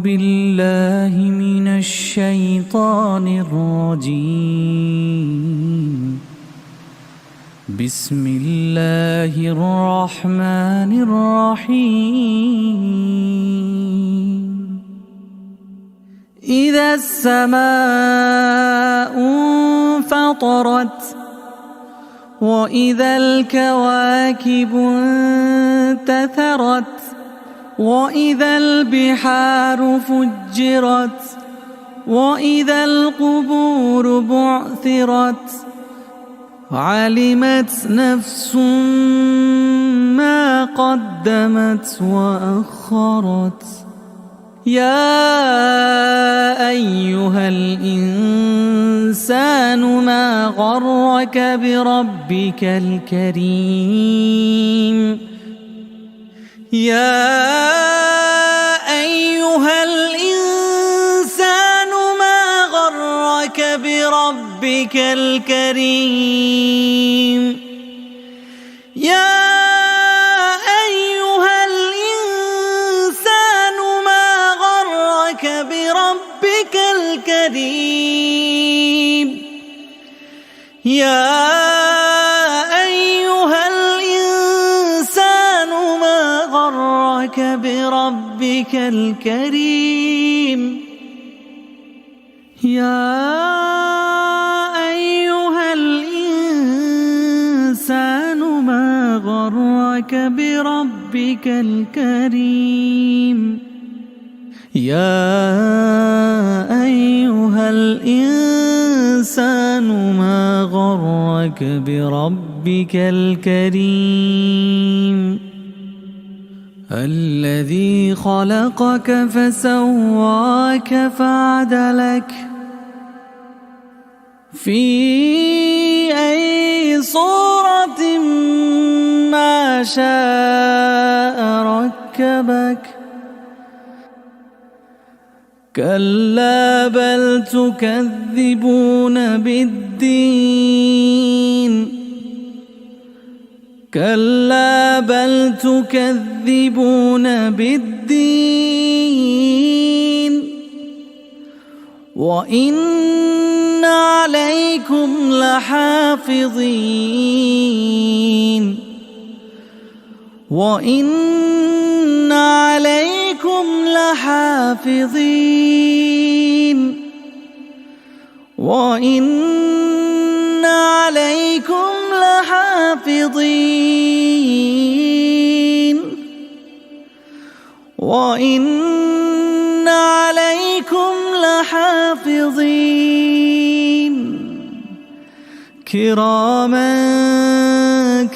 بالله من الشيطان الرجيم. بسم الله الرحمن الرحيم. إذا السماء انفطرت وإذا الكواكب انتثرت وإذا البحار فجرت وإذا القبور بعثرت علمت نفس ما قدمت وأخرت. يا أيها الإنسان ما غرك بربك الكريم. يا أيها الإنسان ما غرك بربك الكريم. يا أيها الإنسان ما غرك بربك الكريم. يا أيها الإنسان ما غرك بربك الكريم. يا أيها الإنسان ما غرك بربك الكريم. يا أيها الإنسان ما غرك بربك الكريم. الذي خلقك فسواك فعدلك في أي صورة ما شاء ركبك. كلا بل تكذبون بالدين. كلا بل تكذبون بالدين وإن عليكم لحافظين. وإن عليكم لحافظين. وإن عليكم لحافظين. وإن عليكم لحافظين كراما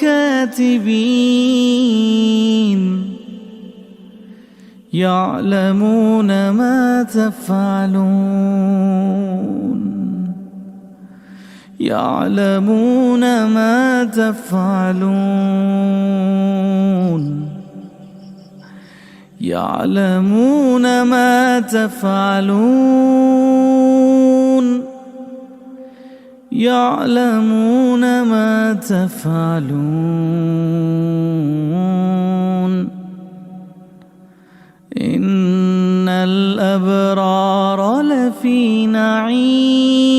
كاتبين يعلمون ما تفعلون. يعلمون ما تفعلون. يعلمون ما تفعلون. يعلمون ما تفعلون. إن الأبرار لفي نعيم.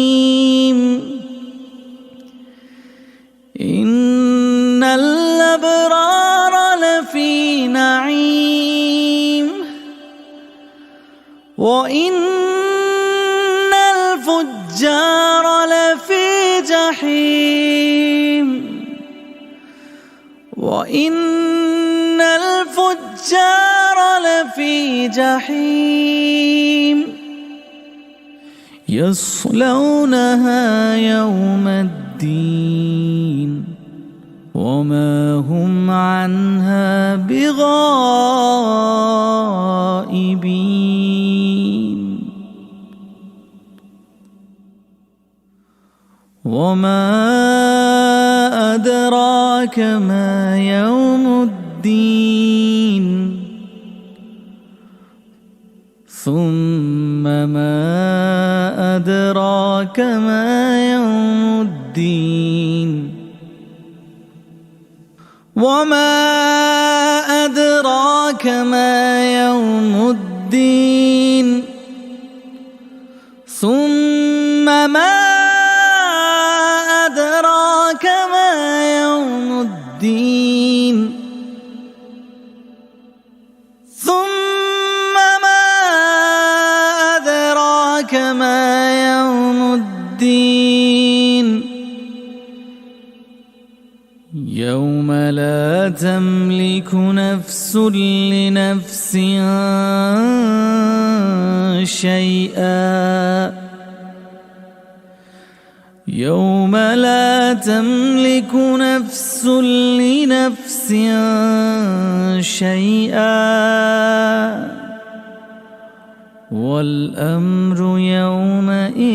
إن الأبرار لفي نعيم وإن الفجار لفي جحيم. وإن الفجار لفي جحيم يصلونها يوم الدين وما هم عنها بغائبين. وما أدراك ما يوم الدين. ثم ما أدراك ما يوم الدين. وما أدراك ما يوم الدين. الدين ثم ما أدراك ما يوم الدين يوم لا تملك نفس لنفس شيئا يوم لا تملك نفس لنفس شيئا والأمر يومئذ